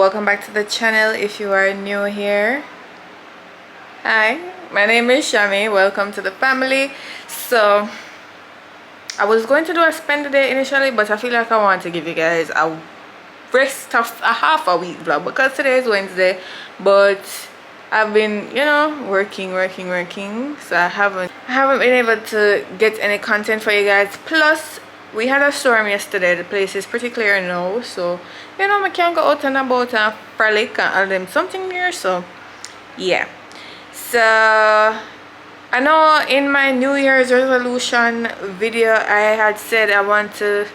welcome back to the channel. If you are new here, hi, my name is Shami. Welcome to the family. So I was going to do a spend the day initially, but I feel like I want to give you guys a rest of a half a week vlog because today is Wednesday, but I've been, you know, working, so I haven't been able to get any content for you guys. Plus we had a storm yesterday. The place is pretty clear now, so you know I can't go out and about and probably can't tell them something here. So yeah, so I know in my New Year's resolution video I had said I want to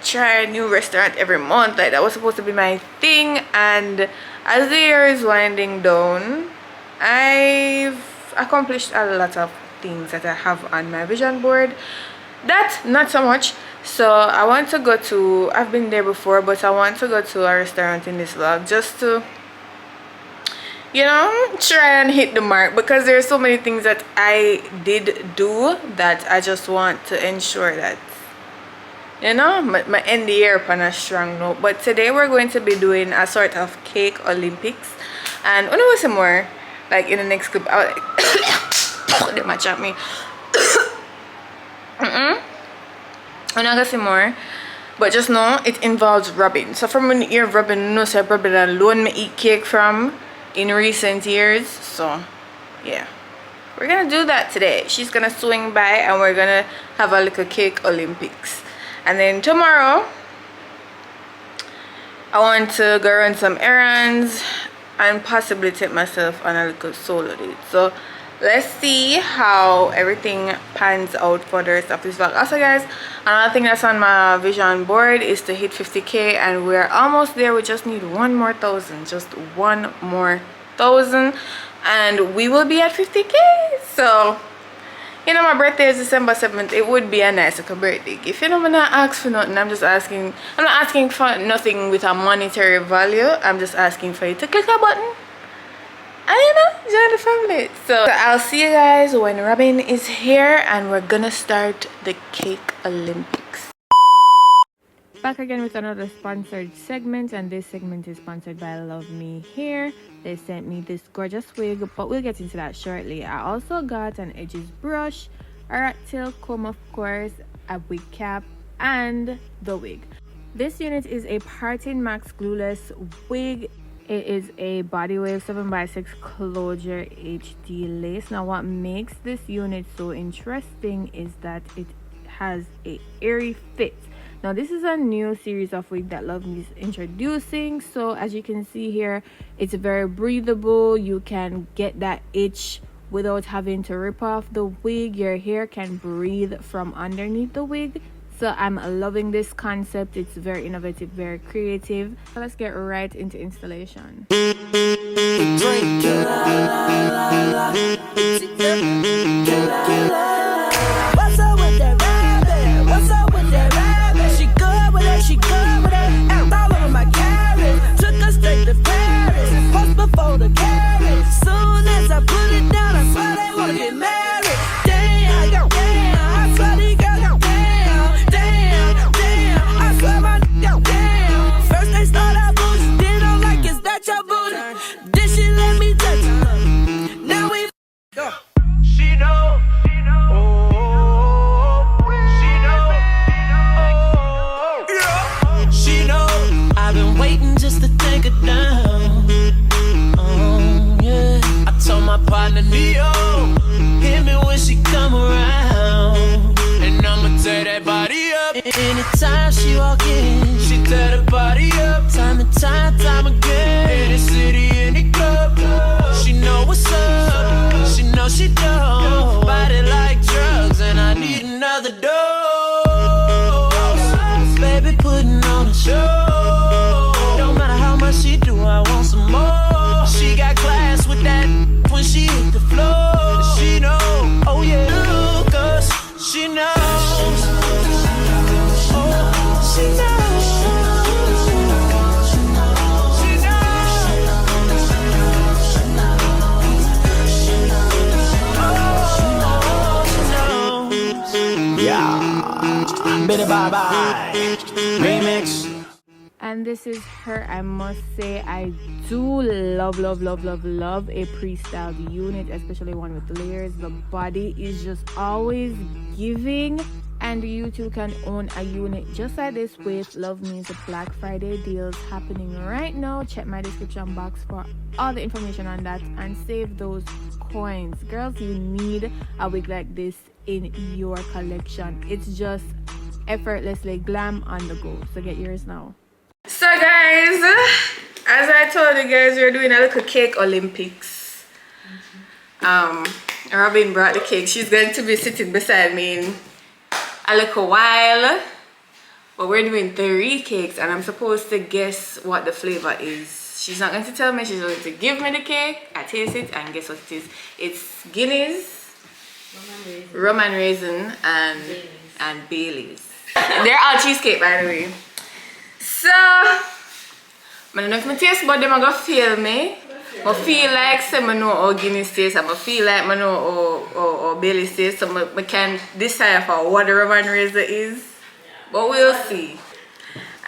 try a new restaurant every month. Like that was supposed to be my thing, and as the year is winding down, I've accomplished a lot of things that I have on my vision board. That not so much. So I want to go to, I've been there before, but I want to go to a restaurant in this vlog just to, you know, try and hit the mark, because there are so many things that I did do that I just want to ensure that, you know, my end the year on a strong note. But today we're going to be doing a sort of cake Olympics, and when I was some more like in the next clip I was like they might at me. I'm not gonna say more, but just know it involves rubbing. So from when you're rubbing, no say rubbing alone me eat cake from in recent years. So yeah, we're gonna do that today. She's gonna swing by and we're gonna have a little cake Olympics. And then tomorrow I want to go run some errands and possibly take myself on a little solo date. So let's see how everything pans out for the rest of this vlog. Also guys, another thing that's on my vision board is to hit 50k, and we're almost there. We just need one more thousand, just one more thousand, and we will be at 50k. So you know, my birthday is December 7th. It would be a nice little birthday gift. You know, I'm not asking for nothing. I'm not asking for nothing with a monetary value. I'm just asking for you to click a button and, you know, join the family. So I'll see you guys when Robin is here and we're gonna start the cake Olympics. Back again with another sponsored segment, and this segment is sponsored by Luvme here. They sent me this gorgeous wig, but we'll get into that shortly. I also got an edges brush, a rat tail comb, of course, a wig cap, and the wig. This unit is a PartingMax Glueless wig. It is a body wave 7x6 closure HD lace. Now what makes this unit so interesting is that it has a airy fit. Now this is a new series of wig that Luvme is introducing. So as you can see here, it's very breathable. You can get that itch without having to rip off the wig. Your hair can breathe from underneath the wig. So I'm loving this concept. It's very innovative, very creative. So let's get right into installation. What's up with that rabbit? What's up with that rabbit? She good with it, she good with it. Act all over my carrot. Took her straight to Paris. Post before the carrot. Soon as I put it down, I swear they wanna get married. Damn, I swear these girls go damn, I swear my damn. First they start out booty, then I'm like, is that your booty? Then she let me touch her. Now we go. She know. Waiting just to take her down. Oh, yeah. I told my partner Neo, hit me when she come around, and I'ma tear that body up. Anytime she walk in, she tear the body up. Time and time again. In the city, in the club, she know what's up. She know she don't. Body like drugs, and I need another dose. Baby putting on a show. She do, I want some more. She got class with that when she hit the floor. She know, oh yeah, cause she knows. Oh, she knows. She knows. Yeah, bye bye. Remix. And and this is her. I must say I do love a pre-styled unit, especially one with layers. The body is just always giving, and you too can own a unit just like this with Luvme's Black Friday deals happening right now. Check my description box for all the information on that and save those coins. Girls, you need a wig like this in your collection. It's just effortlessly glam on the go, so get yours now. So guys, as I told you guys, we're doing a little cake Olympics. Robin brought the cake. She's going to be sitting beside me in a little while, but we're doing 3 cakes and I'm supposed to guess what the flavor is. She's not going to tell me, she's going to give me the cake. I taste it and guess what it is. It's Guinness, Roman raisin and Bailey's. They're all cheesecake, by the way. So I don't know if my taste bud them are gonna fail me. I feel like some know how Guinness taste, and I feel like I know how Bailey's taste, so I can decide for what the Roman raisin is. But we'll see.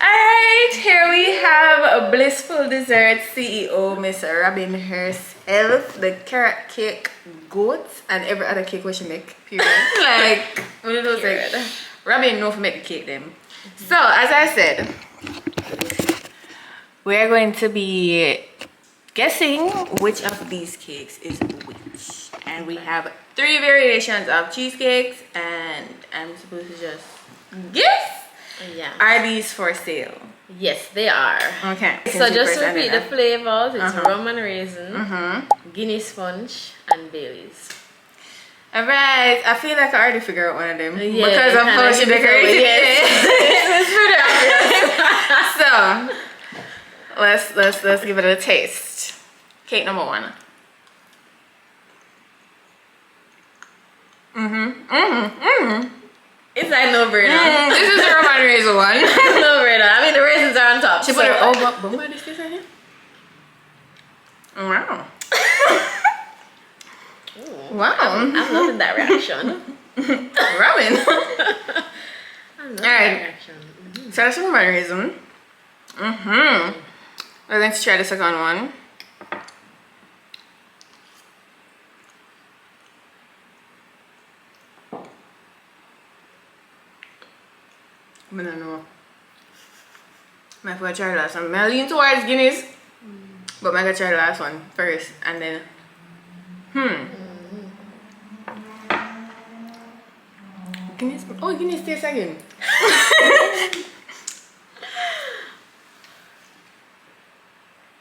Alright, here we have a Blissful Dessert CEO, Miss Robin herself, the carrot cake goat, and every other cake we she make, period. Like, what do those like? Robin know for make the cake them. So, as I said, we're going to be guessing which of these cakes is which. And we have 3 variations of cheesecakes, and I'm supposed to just guess? Yeah. Are these for sale? Yes, they are. Okay. So just to repeat the flavors, it's Roman raisin, Guinness sponge, and Bailey's. Alright, I feel like I already figured out one of them Yeah, because of how she decorated it. So let's give it a taste. Cake number 1. It's like no brainer. This is the Roman raisin one. No brainer. I mean the raisins are on top. She put her but why this case right here? Wow. Wow. I'm loving that reaction. Robin. Alright. So that's Roman raisin. We're going to try the second one. I don't know. I'm going to try the last one. I lean towards Guinness, but I'm going to try the last one first, and then Guinness. Oh, Guinness tastes again.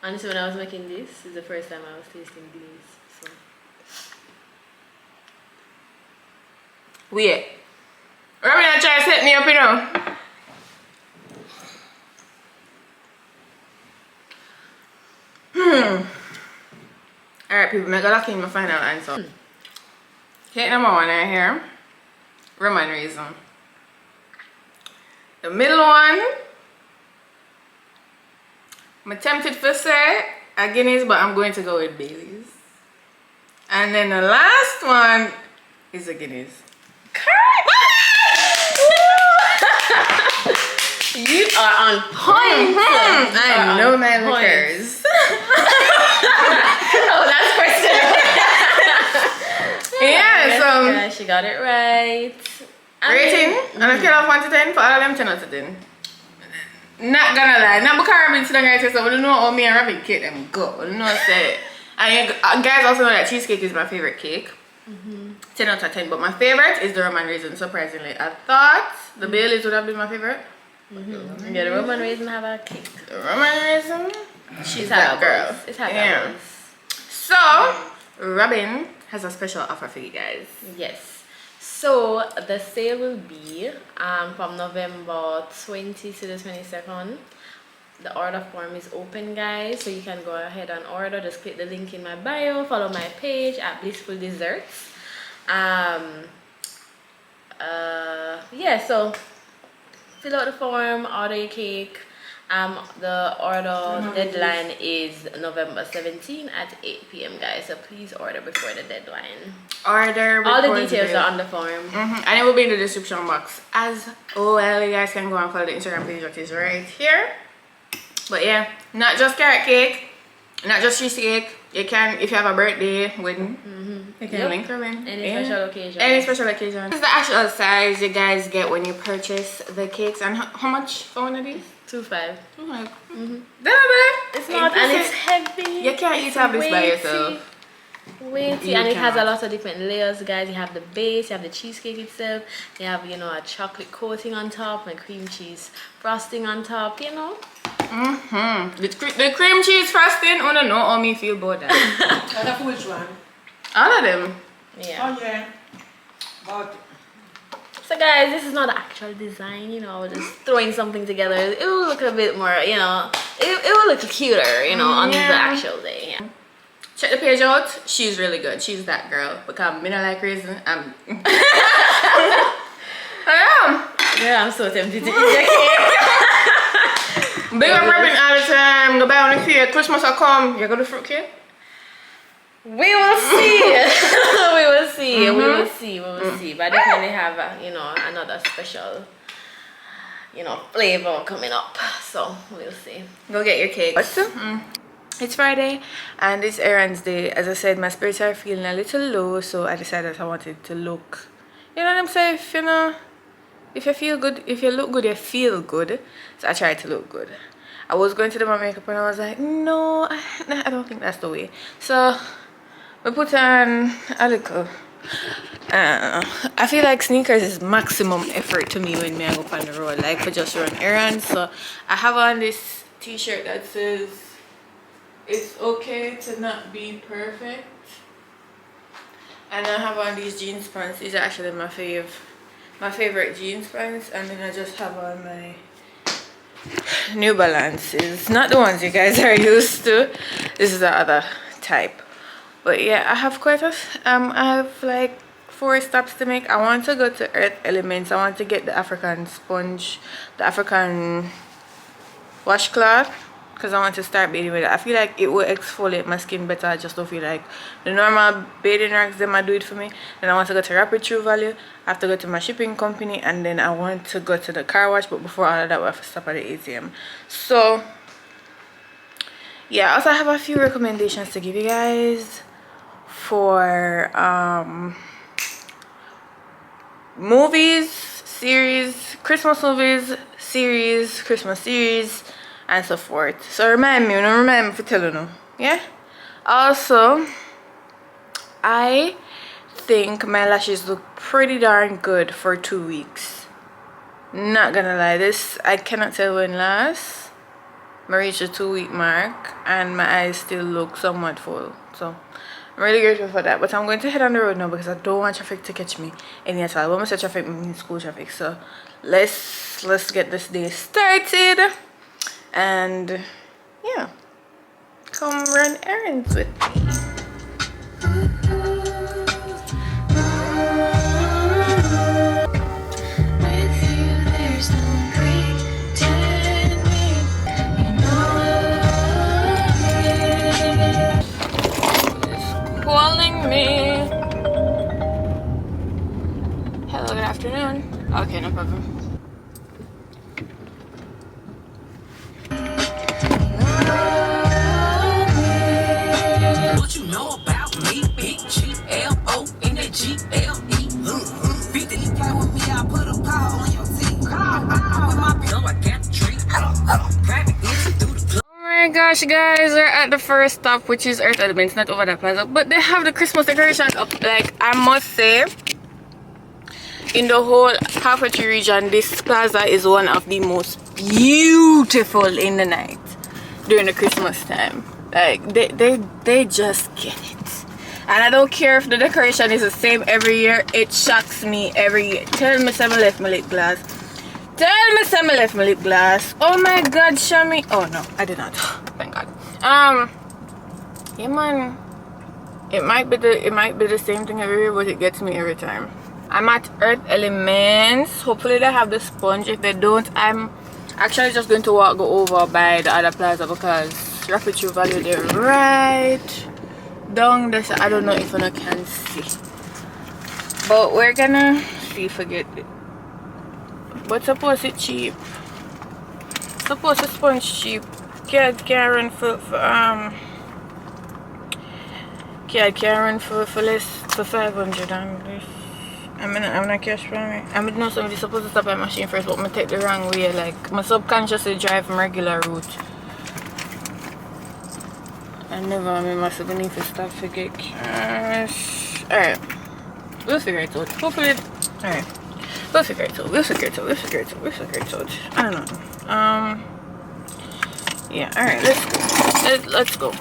Honestly, when I was making this is the first time I was tasting Guinness. So Wait. Robin, I try to set me up, you know. Alright, people, I'm gonna lock in my final answer. Cake number 1 right here. Roman raisin. The middle one, I'm tempted to say a Guinness, but I'm going to go with Bailey's. And then the last one is a Guinness. you are on point. I know my liquors. Oh, that's questionable. Yeah, so yeah, she got it right. rating on a scale of 1 to 10 for all of them 10 out of 10. Not gonna lie, not because I've been sitting there so we don't know how me and Robin cake them go. We don't know say. And guys also know that cheesecake is my favorite cake. 10 out of 10, but my favorite is the Roman raisin, surprisingly. I thought the Bailey's would have been my favorite. Yeah, the Roman raisin have a kick. The Roman raisin, She's that girl. It's her Yeah. So, Robin has a special offer for you guys. Yes. So the sale will be from November 20 to the 22nd. The order form is open, guys, so you can go ahead and order. Just click the link in my bio, follow my page at Blissful Desserts. Yeah, so fill out the form, order your cake. The order deadline is November 17 at 8 p.m. guys, so please order before the deadline. Order All the before details are on the form. And it will be in the description box as well. You guys can go and follow the Instagram page that is right here. But yeah, not just carrot cake, not just cheesecake. You can, if you have a birthday, wedding, you can link her in. Any special occasion. Any special occasion. This is the actual size you guys get when you purchase the cakes. And how much for one of these? 2.5. It's not, and it's heavy. You can't eat all this by yourself. Weighty, and it has a lot of different layers, guys. You have the base, you have the cheesecake itself, you have, you know, a chocolate coating on top and cream cheese frosting on top, you know. The cream cheese frosting, I don't know how me feel about that. Which one? All of them. Yeah. Oh yeah. But So guys, this is not the actual design, you know, just throwing something together. It will look a bit more, you know, it will look cuter, you know, on the actual day. Yeah. Check the page out. She's really good. She's that girl. Because me not like reason. I am. Yeah, I'm so tempted to eat your cake. Big up rubbing all the time. Go buy on the cake. Christmas will come. You go to fruit cake? We will see. We will see. We will see. We will see. But I definitely have, you know, another special, you know, flavor coming up. So we'll see. Go get your cake. It's Friday and it's errands day. As I said, my spirits are feeling a little low, so I decided I wanted to look, you know what I'm saying? If you know, if you feel good, if you look good, you feel good. So I tried to look good. I was going to do my makeup and I was like, no, I don't think that's the way. So we put on a little. I feel like sneakers is maximum effort to me when I go on the road, like for just run errands. So I have on this t-shirt that says it's okay to not be perfect, and I have on these jeans pants. These are actually my favorite jeans pants, and then I just have on my New Balances, not the ones you guys are used to. This is the other type. But yeah, I have quite a I have like 4 stops to make. I want to go to Earth Elements. I want to get the African sponge, the African washcloth, because I want to start bathing with it. I feel like it will exfoliate my skin better. I just don't feel like the normal bathing racks them do it for me. Then I want to go to Rapid True Value. I have to go to my shipping company, and then I want to go to the car wash. But before all of that, we have to stop at the ATM. So yeah, also I have a few recommendations to give you guys for movies, series, Christmas movies, series, Christmas series, and so forth. So remind me to tell you now. Yeah. Also, I think my lashes look pretty darn good for 2 weeks. Not gonna lie, this I cannot tell when last I reached the 2-week mark, and my eyes still look somewhat full. So I'm really grateful for that. But I'm going to head on the road now because I don't want traffic to catch me any at all. When I say traffic, I mean school traffic. So let's get this day started. And yeah, come run errands with me. Calling me. Hello, good afternoon. Okay, no problem. what you know about me? Big G-L-O in that G-L-E. Beat that you play with me, I put a power on your teeth. With my pill, I got the treat. Grab it, through the club. Oh my gosh, guys, we're at the first stop, which is Earth Elements, not over that plaza, but they have the Christmas decorations up. Like, I must say, in the whole Halfway Tree region, this plaza is one of the most beautiful in the night during the Christmas time. Like, they just get it. And I don't care if the decoration is the same every year. It shocks me every year. Tell me some left my lip gloss. Tell me some left my lip gloss. Oh my god, show me. Oh no, I did not. Thank god. Yeah man. It might be the same thing every year, but it gets me every time. I'm at Earth Elements. Hopefully they have the sponge. If they don't, I'm actually just going to go over by the other plaza because Rapid True Value, they're right down there. So I don't know if I can see, but we're gonna see if I get it. But suppose it's cheap. Suppose the sponge cheap. Can't run for can't run for less for 500 and this. I'm not cash for me. I mean, know somebody's supposed to stop my machine first, but I take the wrong way. Like, my subconsciously drive from regular route. I never, I must have been need to stop for get cash. Alright. We'll figure it out. Hopefully, alright. We'll figure it out. We'll figure it out. We'll figure it out. We'll figure it out. I don't know. Yeah, alright, let's go.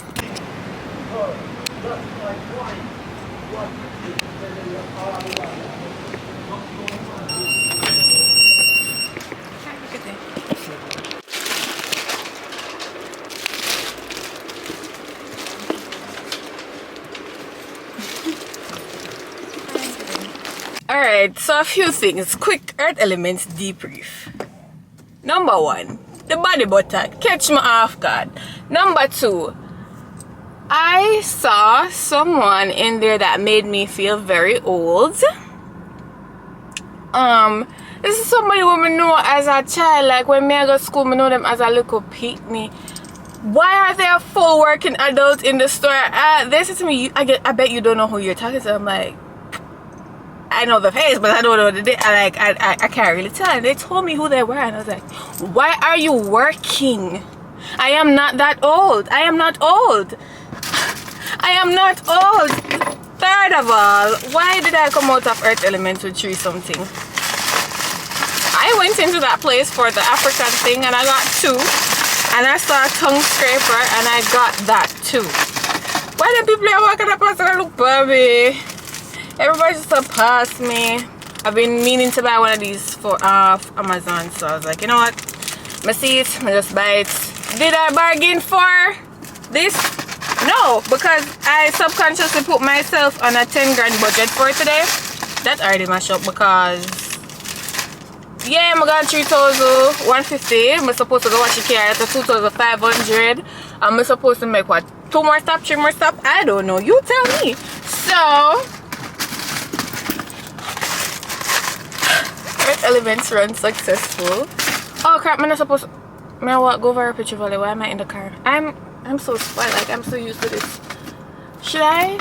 Alright, so a few things. Quick earth elements debrief. Number 1, the body butter. Catch me off guard. Number 2, I saw someone in there that made me feel very old. This is somebody who I know as a child. Like when me I go to school, I know them as a little pitney. Why are there 4 working adults in the store? They said to me, I bet you don't know who you're talking to. I'm like, I know the face, but I don't know the day. I can't really tell. And they told me who they were, and I was like, why are you working? I am not that old. I am not old. I am not old. Third of all, why did I come out of Earth Elements with 3 something? I went into that place for the African thing and I got 2. And I saw a tongue scraper and I got that too. Why do people are walking up and look baby? Everybody just pass me. I've been meaning to buy one of these for Amazon, so I was like, you know what? I see it, I just buy it. Did I bargain for this? No, because I subconsciously put myself on a 10 grand budget for today. That's already mashed up because yeah, I got 3,150. I'm supposed to go watch the car at 2,500. I'm supposed to make what? 2 more stops, 3 more stops? I don't know. You tell me. So Earth Elements run successful. Oh crap, I'm not supposed to. I want to go over a picture valley. Why am I in the car? I'm so spoiled. Like I'm so used to this. Should I?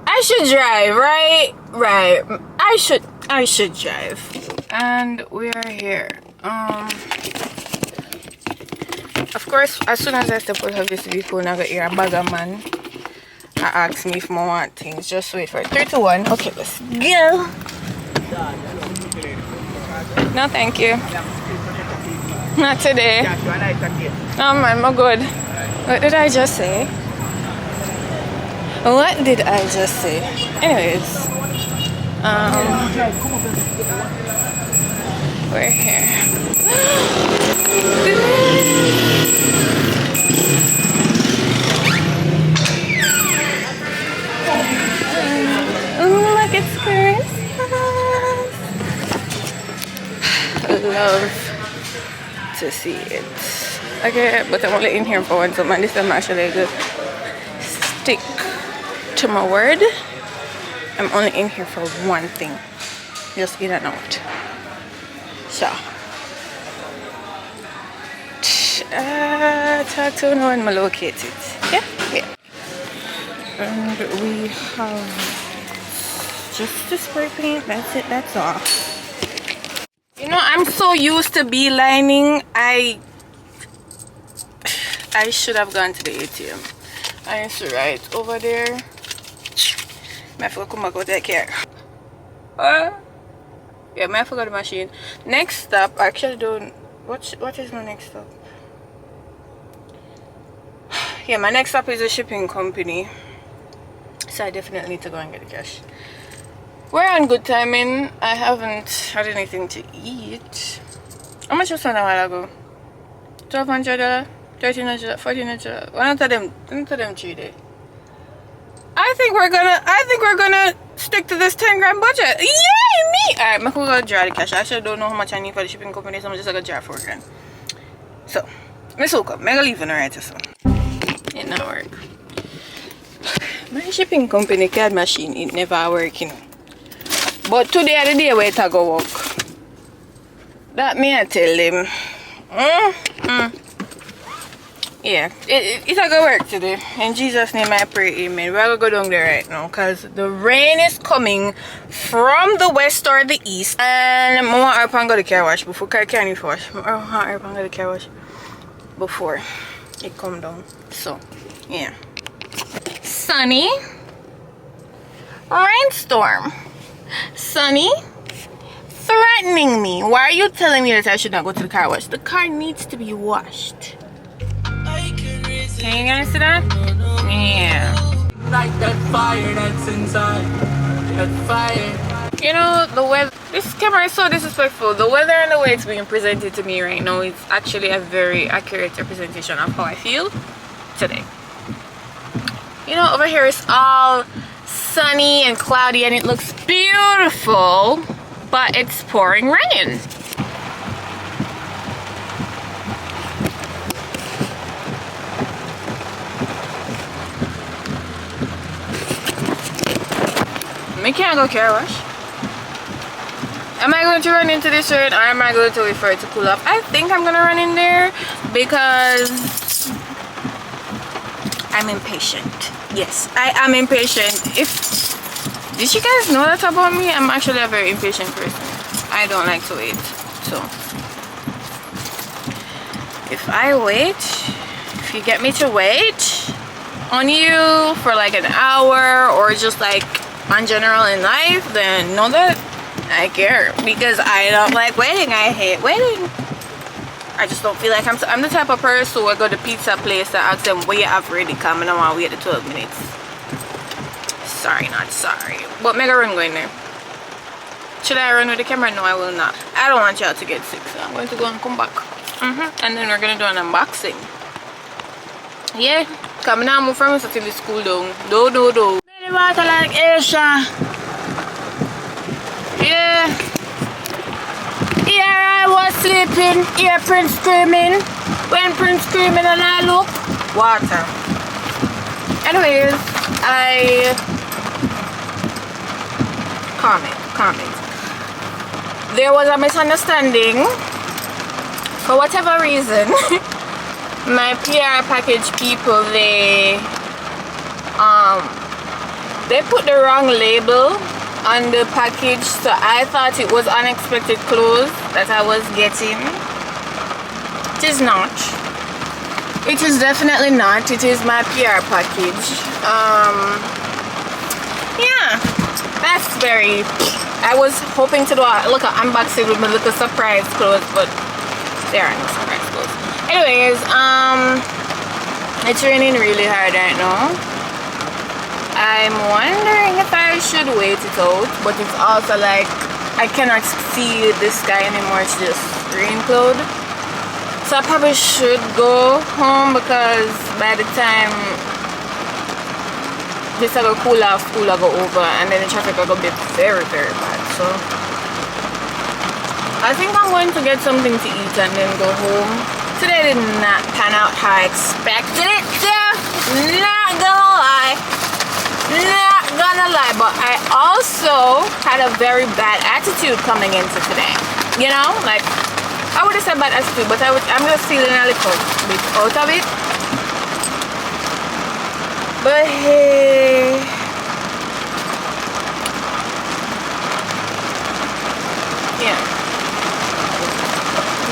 I should drive, right? Right. I should drive. And we are here. Of course, as soon as I step out of this vehicle, I got here a bagger man. I asked me if I want things. Just wait for it. 3, 2, 1. Okay, let's go. No, thank you. Not today. No, man, I'm good. What did I just say? What did I just say? Anyways, we're here. Look, it's Christmas. Love to see it. Okay, but I'm only in here for 1, so man, this time I'm actually good. Stick to my word. I'm only in here for 1 thing. Just in and out. So talk to no one located. Yeah, yeah. And we have just the spray paint. That's it. That's all. You know, I'm so used to beelining. I should have gone to the ATM. I used to right over there. I forgot to come back out take care. Yeah, I forgot the machine. Next stop, I actually don't. What is my next stop? Yeah, my next stop is a shipping company. So I definitely need to go and get the cash. We're on good timing. I haven't had anything to eat. How much was that a while ago? $1,200, $1,300, $1,400. One of them 3 days. I think we're gonna stick to this 10 grand budget. Yay me! Alright, I'm gonna go draw the cash. I actually don't know how much I need for the shipping company, so I'm just gonna draw 4 grand. So, Miss Oka, I'm gonna leave in the right so. It not work. My shipping company card machine, it never working. But today is the day where it go work. That me I tell them. yeah, it's a good work today. In Jesus' name I pray, amen. We're gonna go down there right now because the rain is coming from the west or the east. And I want to go to the car wash before I can't even wash. I want to go to the car wash before it come down. So, yeah. Sunny. Rainstorm. Sunny. Threatening me. Why are you telling me that I should not go to the car wash? The car needs to be washed. Can you guys see that? Yeah. Like that fire that's inside. That fire. You know, the weather. This camera is so disrespectful. The weather and the way it's being presented to me right now is actually a very accurate representation of how I feel today. You know, over here it's all sunny and cloudy and it looks beautiful, but it's pouring rain. We can't go car wash. Am I going to run into this rain or am I going to wait for it to cool off? I think I'm gonna run in there because I'm impatient. Yes, I am impatient. Did you guys know that about me? I'm actually a very impatient person. I don't like to wait. So if I wait, if you get me to wait on you for like an hour or just like on general in life, then know that I care because I don't like waiting. I hate waiting. I just don't feel like I'm the type of person who will go to pizza place and ask them what you have ready, come and I want to wait the 12 minutes. Sorry, not sorry. But mega run going there. Should I run with the camera? No, I will not. I don't want y'all to get sick, so I'm going to go and come back. And then we're gonna do an unboxing. Yeah, coming now move from us until the school down. Do. Water like Asia. Yeah. Here I was sleeping, hear Prince screaming. When Prince screaming and I look, water. Anyways, comment. There was a misunderstanding. For whatever reason, my PR package people, they put the wrong label on the package, so I thought it was unexpected clothes that I was getting. It is not. It is definitely not. It is my PR package. Yeah, that's very. I was hoping to do a look at unboxing with my little surprise clothes, but there are no surprise clothes. Anyways, it's raining really hard right now. I'm wondering if I should wait it out, but it's also like I cannot see the sky anymore. It's just rain cloud. So I probably should go home because by the time this will cool off, school will go over, and then the traffic will be very, very bad. So I think I'm going to get something to eat and then go home. Today did not pan out how I expected it to. Not gonna lie. Not gonna lie, but I also had a very bad attitude coming into today. You know, like I would have said bad attitude, but I'm just feeling a little bit out of it. But hey, yeah,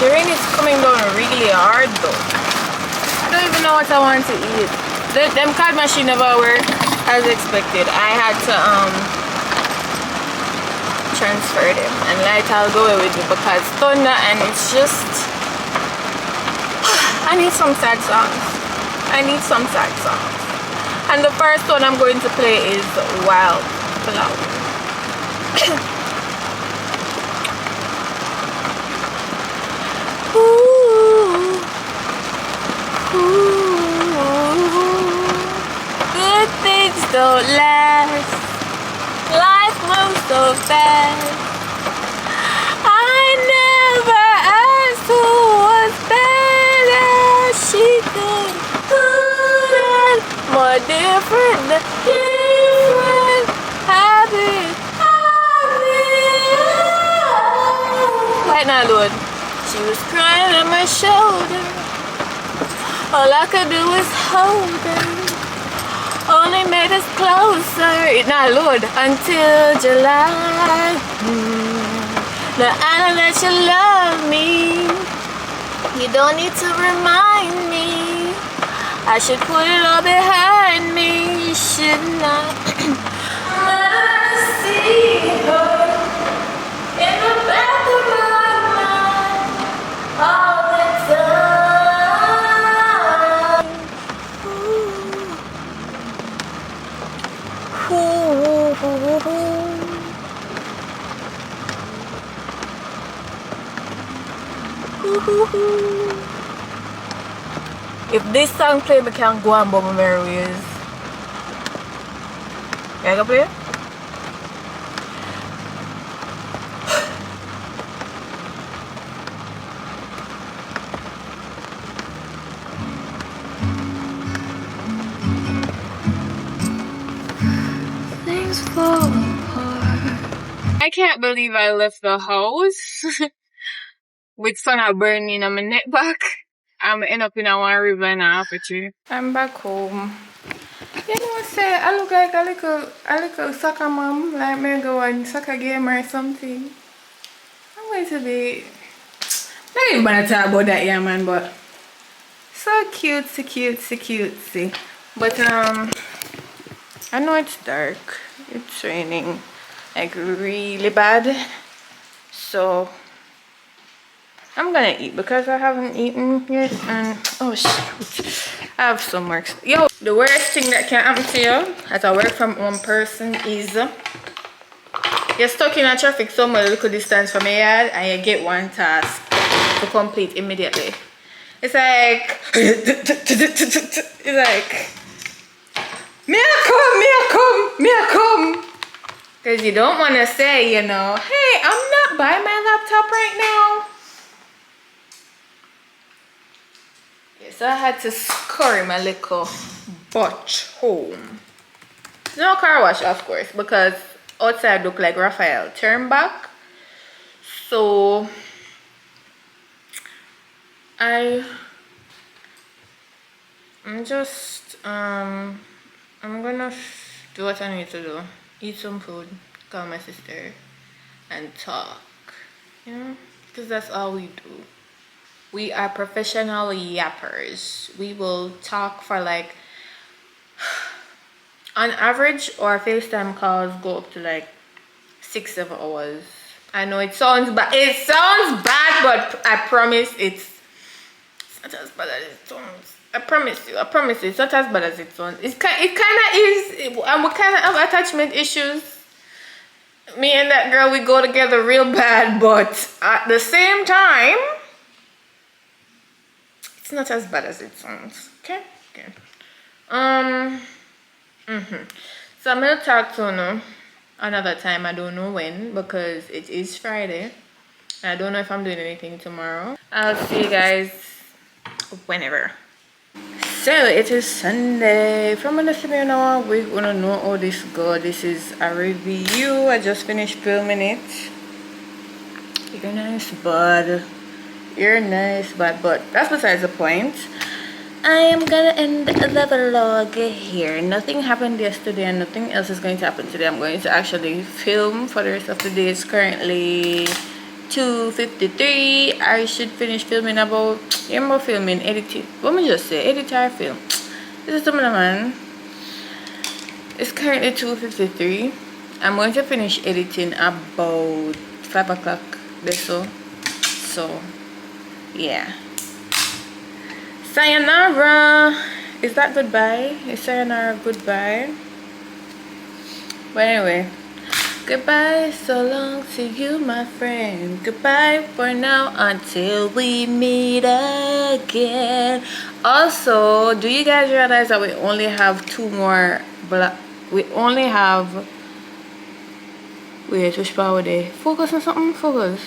the rain is coming down really hard though. I don't even know what I want to eat. Them card machine never work as expected. I had to transfer them and light I'll go away with it because thunder, and it's just I need some sad songs. And the first one I'm going to play is Wild Flower. Good things don't last. Life moves so fast. I never asked who was better. She could more different habits. Right now, Lord. She was crying on my shoulder. All I could do is hold them. Only made us closer. Now, Lord, until July. Now I know that you love me. You don't need to remind me. I should put it all behind me. You should not. I see her in the back of my mind all the time. Ooh. Ooh. If this song play, we can go on Bubble Merry Ways. Can I go play? Things fall apart. I can't believe I left the house with sun burning on my neck back. I'm end up in a one river and a half a tree. I'm back home. You know, say I look like a little soccer mom, like me go on soccer game or something. I'm going to be. Not even gonna talk about that, yeah, man. But so cutesy. But I know it's dark. It's raining, like really bad. So I'm gonna eat because I haven't eaten yet, and oh shoot, I have some work. Yo, the worst thing that can happen to you as a work from one person is you're stuck in a traffic somewhere a little distance from your yard and you get one task to complete immediately. It's like me I come because you don't want to say, you know, hey, I'm not by my laptop right now. So I had to scurry my little butt home. No car wash, of course, because outside look like Raphael. Turn back. So I'm just I'm gonna do what I need to do. Eat some food, call my sister, and talk. You know, because that's all we do. We are professional yappers. We will talk for like, on average, our FaceTime calls go up to like 6-7 hours. I know it sounds bad. It sounds bad, but I promise it's not as bad as it sounds. I promise you, it's not as bad as it sounds. It kind of is, and we kind of have attachment issues. Me and that girl, we go together real bad, but at the same time, it's not as bad as it sounds. Okay. So I'm gonna talk to you another time. I don't know when, because it is Friday. I don't know if I'm doing anything tomorrow. I'll see you guys whenever. So it is Sunday. From the listening now, we're gonna know how this go. This is a review. I just finished filming it. You're nice, bud. You're nice, but that's besides the point. I am gonna end the vlog here. Nothing happened yesterday and nothing else is going to happen today. I'm going to actually film for the rest of the day. It's currently 2:53. I should finish filming about, editing. What me just say? Edit or film? This is the man. It's currently 2:53. I'm going to finish editing about 5 o'clock. So yeah. Sayonara. Is that goodbye? Is sayonara goodbye? But anyway, goodbye, so long to you, my friend. Goodbye for now until we meet again. Also, do you guys realize that we only have 2 more we only have, wait, which part were they? Focus on something? Focus.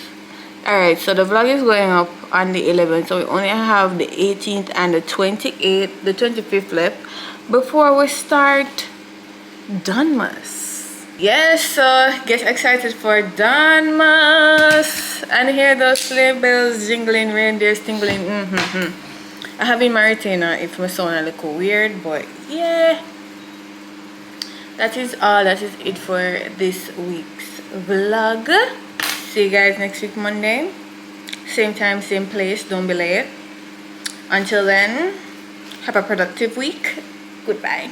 Alright, so the vlog is going up on the 11th, so we only have the 18th and the 28th, the 25th left before we start Donmas. Yes, so get excited for Donmas and hear those sleigh bells jingling, reindeers tingling. I have in my retainer if my sound a little weird, but yeah, that is all. That is it for this week's vlog. See you guys next week Monday, same time, same place. Don't be late. Until then, have a productive week. Goodbye.